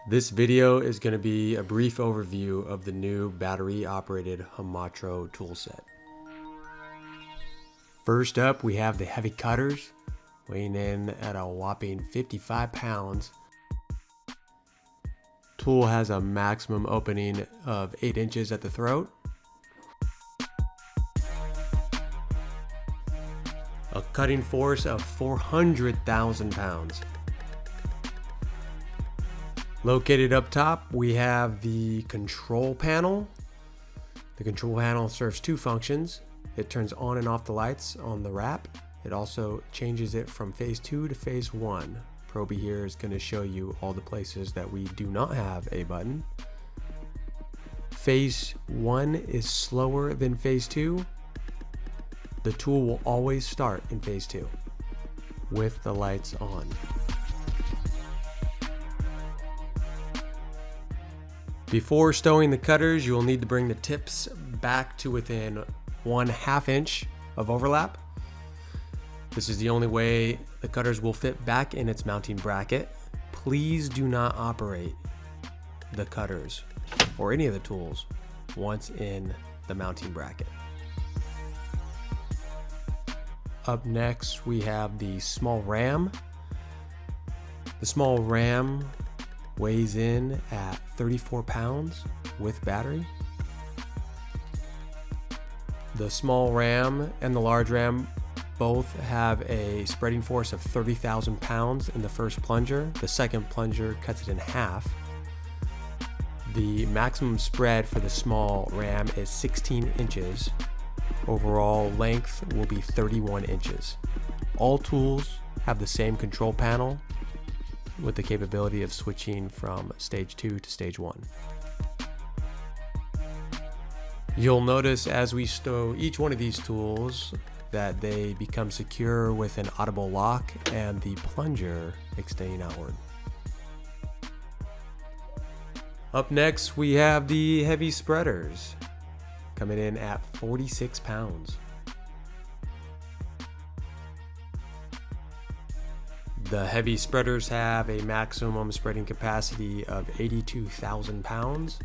This video is going to be a brief overview of the new battery-operated Holmatro toolset. First up, we have the heavy cutters, weighing in at a whopping 55 pounds. Tool has a maximum opening of 8 inches at the throat. A cutting force of 400,000 pounds. Located up top, we have the control panel. The control panel serves two functions. It turns on and off the lights on the wrap. It also changes it from phase 2 to phase 1. Proby here is going to show you all the places that we do not have a button. Phase 1 is slower than phase 2. The tool will always start in phase 2 with the lights on. Before stowing the cutters, you will need to bring the tips back to within 1/2 inch of overlap. This is the only way the cutters will fit back in its mounting bracket. Please do not operate the cutters or any of the tools once in the mounting bracket. Up next, we have the small ram. The small ram weighs in at 34 pounds with battery. The small ram and the large ram both have a spreading force of 30,000 pounds in the first plunger. The second plunger cuts it in half. The maximum spread for the small ram is 16 inches. Overall length will be 31 inches. All tools have the same control panel with the capability of switching from stage 2 to stage 1. You'll notice as we stow each one of these tools that they become secure with an audible lock and the plunger extending outward. Up next, we have the heavy spreaders coming in at 46 pounds. The heavy spreaders have a maximum spreading capacity of 82,000 pounds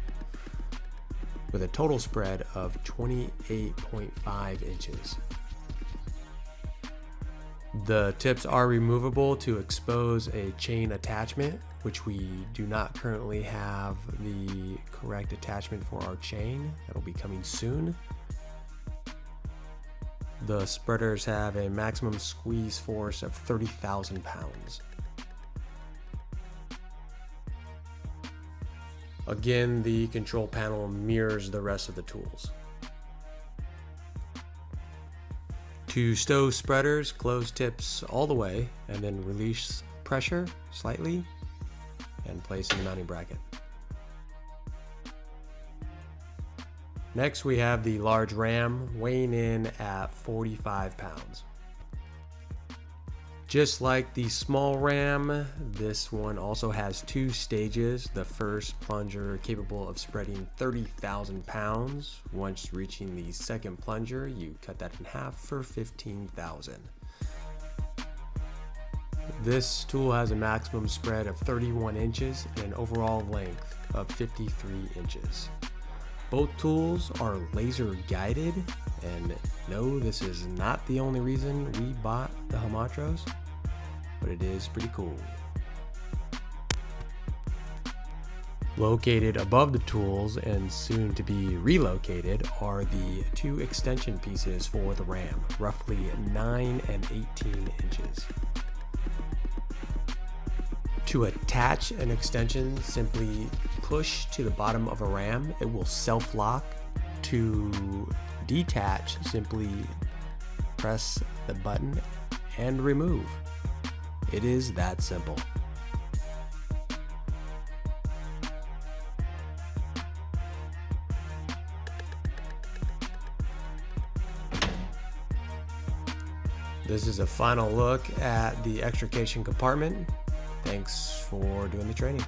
with a total spread of 28.5 inches. The tips are removable to expose a chain attachment, which we do not currently have the correct attachment for our chain. That'll be coming soon. The spreaders have a maximum squeeze force of 30,000 pounds. Again, the control panel mirrors the rest of the tools. To stow spreaders, close tips all the way and then release pressure slightly and place in the mounting bracket. Next, we have the large ram weighing in at 45 pounds. Just like the small ram, this one also has two stages. The first plunger capable of spreading 30,000 pounds. Once reaching the second plunger, you cut that in half for 15,000. This tool has a maximum spread of 31 inches and an overall length of 53 inches. Both tools are laser guided, and no, this is not the only reason we bought the Holmatros, but it is pretty cool. Located above the tools and soon to be relocated are the two extension pieces for the ram, roughly 9 and 18 inches. To attach an extension, simply push to the bottom of a ram. It will self-lock. To detach, simply press the button and remove. It is that simple. This is a final look at the extrication compartment. Thanks for doing the training.